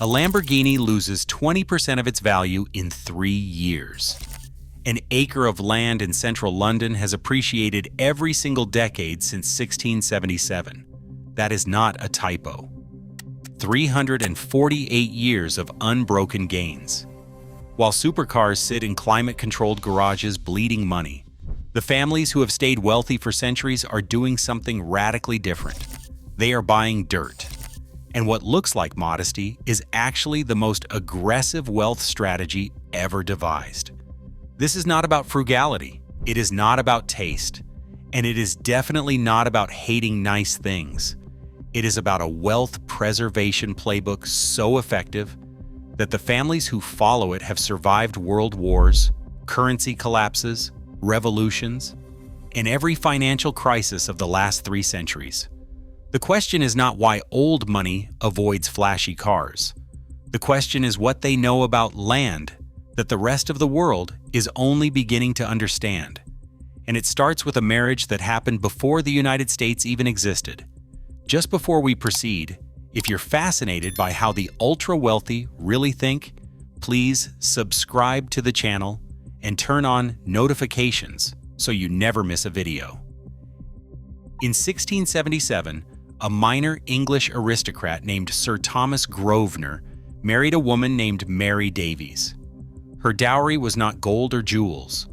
A Lamborghini loses 20% of its value in 3 years. An acre of land in central London has appreciated every single decade since 1677. That is not a typo. 348 years of unbroken gains. While supercars sit in climate-controlled garages bleeding money, the families who have stayed wealthy for centuries are doing something radically different. They are buying dirt. And what looks like modesty is actually the most aggressive wealth strategy ever devised. This is not about frugality. It is not about taste. And it is definitely not about hating nice things. It is about a wealth preservation playbook so effective that the families who follow it have survived world wars, currency collapses, revolutions, and every financial crisis of the last 3 centuries. The question is not why old money avoids flashy cars. The question is what they know about land that the rest of the world is only beginning to understand. And it starts with a marriage that happened before the United States even existed. Just before we proceed, if you're fascinated by how the ultra-wealthy really think, please subscribe to the channel and turn on notifications so you never miss a video. In 1677, a minor English aristocrat named Sir Thomas Grosvenor married a woman named Mary Davies. Her dowry was not gold or jewels.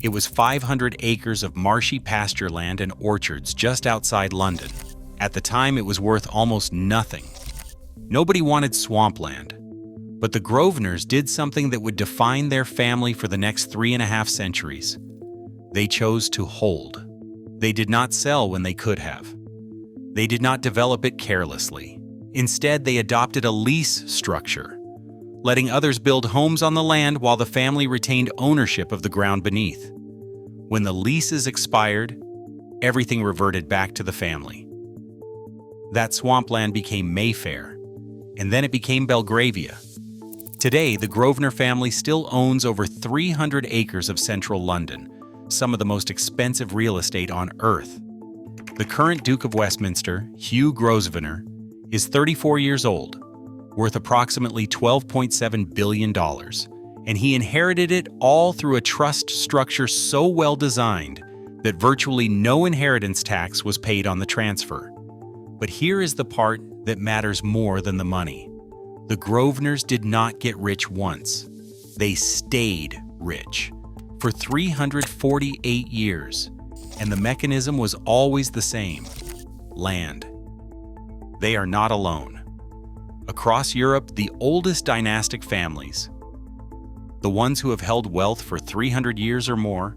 It was 500 acres of marshy pasture land and orchards just outside London. At the time, it was worth almost nothing. Nobody wanted swampland. But the Grosvenors did something that would define their family for the next 3.5 centuries. They chose to hold. They did not sell when they could have. They did not develop it carelessly. Instead, they adopted a lease structure, letting others build homes on the land while the family retained ownership of the ground beneath. When the leases expired, everything reverted back to the family. That swampland became Mayfair, and then it became Belgravia. Today, the Grosvenor family still owns over 300 acres of central London, some of the most expensive real estate on Earth. The current Duke of Westminster, Hugh Grosvenor, is 34 years old, worth approximately $12.7 billion, and he inherited it all through a trust structure so well designed that virtually no inheritance tax was paid on the transfer. But here is the part that matters more than the money. The Grosvenors did not get rich once. They stayed rich for 348 years, and the mechanism was always the same: land. They are not alone. Across Europe, the oldest dynastic families, the ones who have held wealth for 300 years or more,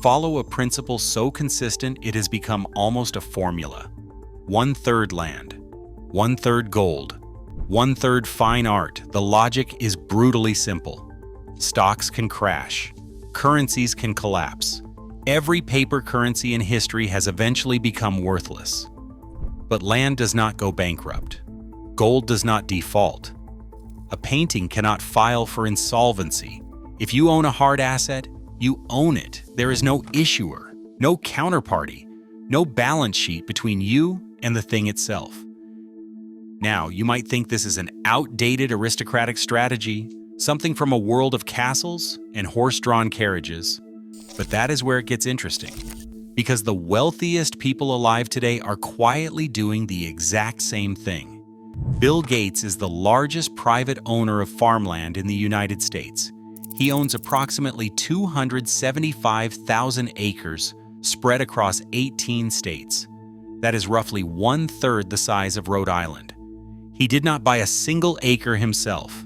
follow a principle so consistent it has become almost a formula. 1/3 land, 1/3 gold, 1/3 fine art. The logic is brutally simple. Stocks can crash. Currencies can collapse. Every paper currency in history has eventually become worthless. But land does not go bankrupt. Gold does not default. A painting cannot file for insolvency. If you own a hard asset, you own it. There is no issuer, no counterparty, no balance sheet between you and the thing itself. Now, you might think this is an outdated aristocratic strategy, something from a world of castles and horse-drawn carriages. But that is where it gets interesting, because the wealthiest people alive today are quietly doing the exact same thing. Bill Gates is the largest private owner of farmland in the United States. He owns approximately 275,000 acres spread across 18 states. That is roughly 1/3 the size of Rhode Island. He did not buy a single acre himself.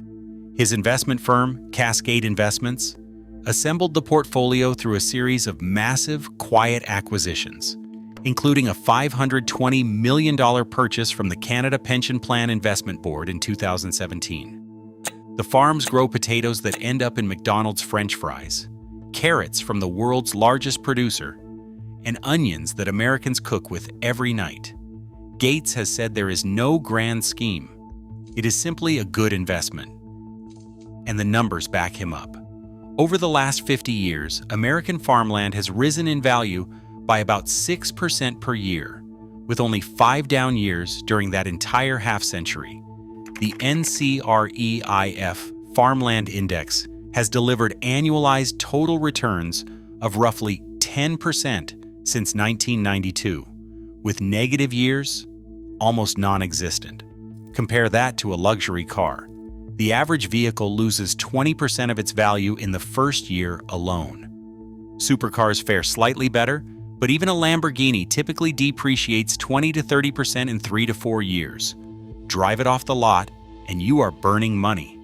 His investment firm, Cascade Investments, assembled the portfolio through a series of massive, quiet acquisitions, including a $520 million purchase from the Canada Pension Plan Investment Board in 2017. The farms grow potatoes that end up in McDonald's French fries, carrots from the world's largest producer, and onions that Americans cook with every night. Gates has said there is no grand scheme. It is simply a good investment. And the numbers back him up. Over the last 50 years, American farmland has risen in value by about 6% per year, with only 5 down years during that entire half-century. The NCREIF Farmland Index has delivered annualized total returns of roughly 10% since 1992, with negative years almost non-existent. Compare that to a luxury car. The average vehicle loses 20% of its value in the first year alone. Supercars fare slightly better, but even a Lamborghini typically depreciates 20 to 30% in 3 to 4 years. Drive it off the lot, and you are burning money.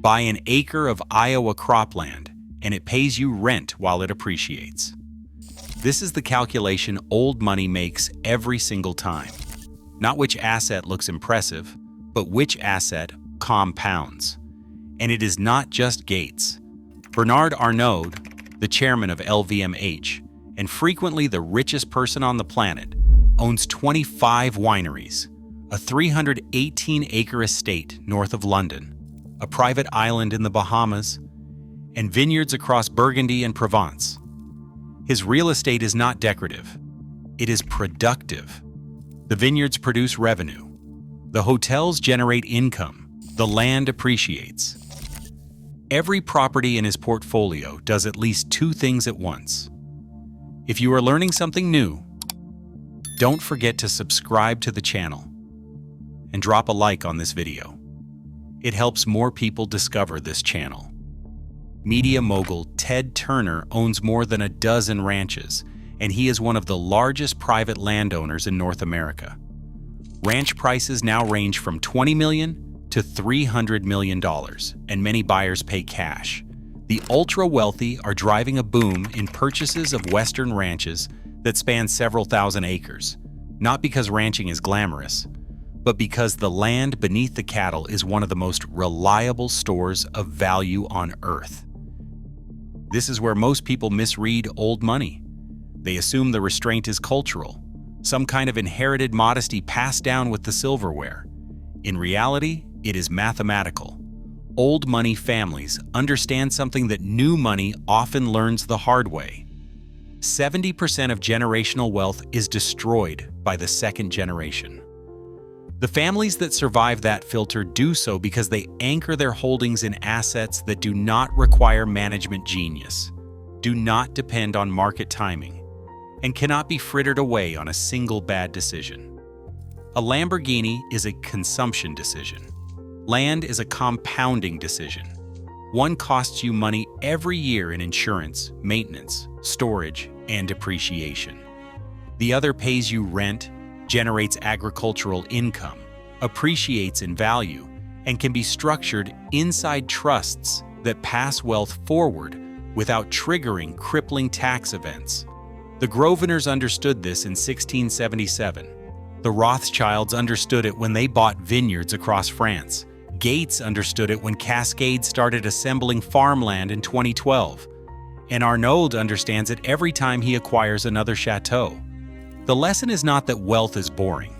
Buy an acre of Iowa cropland, and it pays you rent while it appreciates. This is the calculation old money makes every single time. Not which asset looks impressive, but which asset compounds. And it is not just Gates. Bernard Arnault, the chairman of LVMH, and frequently the richest person on the planet, owns 25 wineries, a 318-acre estate north of London, a private island in the Bahamas, and vineyards across Burgundy and Provence. His real estate is not decorative. It is productive. The vineyards produce revenue. The hotels generate income. The land appreciates. Every property in his portfolio does at least 2 things at once. If you are learning something new, don't forget to subscribe to the channel and drop a like on this video. It helps more people discover this channel. Media mogul Ted Turner owns more than a dozen ranches, and he is one of the largest private landowners in North America. Ranch prices now range from $20 million to $300 million, and many buyers pay cash. The ultra-wealthy are driving a boom in purchases of Western ranches that span several thousand acres, not because ranching is glamorous, but because the land beneath the cattle is one of the most reliable stores of value on Earth. This is where most people misread old money. They assume the restraint is cultural, some kind of inherited modesty passed down with the silverware. In reality, it is mathematical. Old money families understand something that new money often learns the hard way. 70% of generational wealth is destroyed by the second generation. The families that survive that filter do so because they anchor their holdings in assets that do not require management genius, do not depend on market timing, and cannot be frittered away on a single bad decision. A Lamborghini is a consumption decision. Land is a compounding decision. One costs you money every year in insurance, maintenance, storage, and depreciation. The other pays you rent, generates agricultural income, appreciates in value, and can be structured inside trusts that pass wealth forward without triggering crippling tax events. The Grosvenors understood this in 1677. The Rothschilds understood it when they bought vineyards across France. Gates understood it when Cascade started assembling farmland in 2012. And Arnault understands it every time he acquires another chateau. The lesson is not that wealth is boring.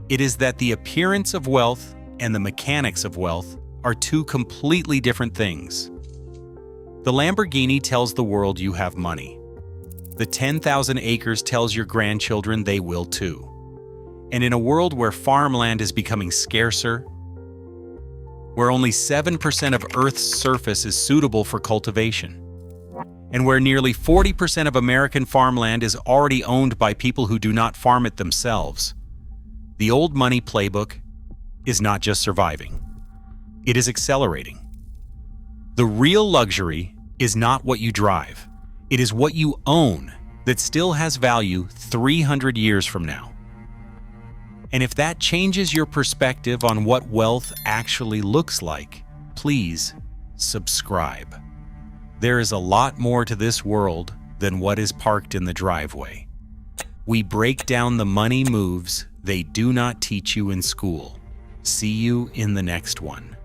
It is that the appearance of wealth and the mechanics of wealth are 2 completely different things. The Lamborghini tells the world you have money. The 10,000 acres tells your grandchildren they will too. And in a world where farmland is becoming scarcer, where only 7% of Earth's surface is suitable for cultivation, and where nearly 40% of American farmland is already owned by people who do not farm it themselves, the old money playbook is not just surviving, it is accelerating. The real luxury is not what you drive, it is what you own that still has value 300 years from now. And if that changes your perspective on what wealth actually looks like, please subscribe. There is a lot more to this world than what is parked in the driveway. We break down the money moves they do not teach you in school. See you in the next one.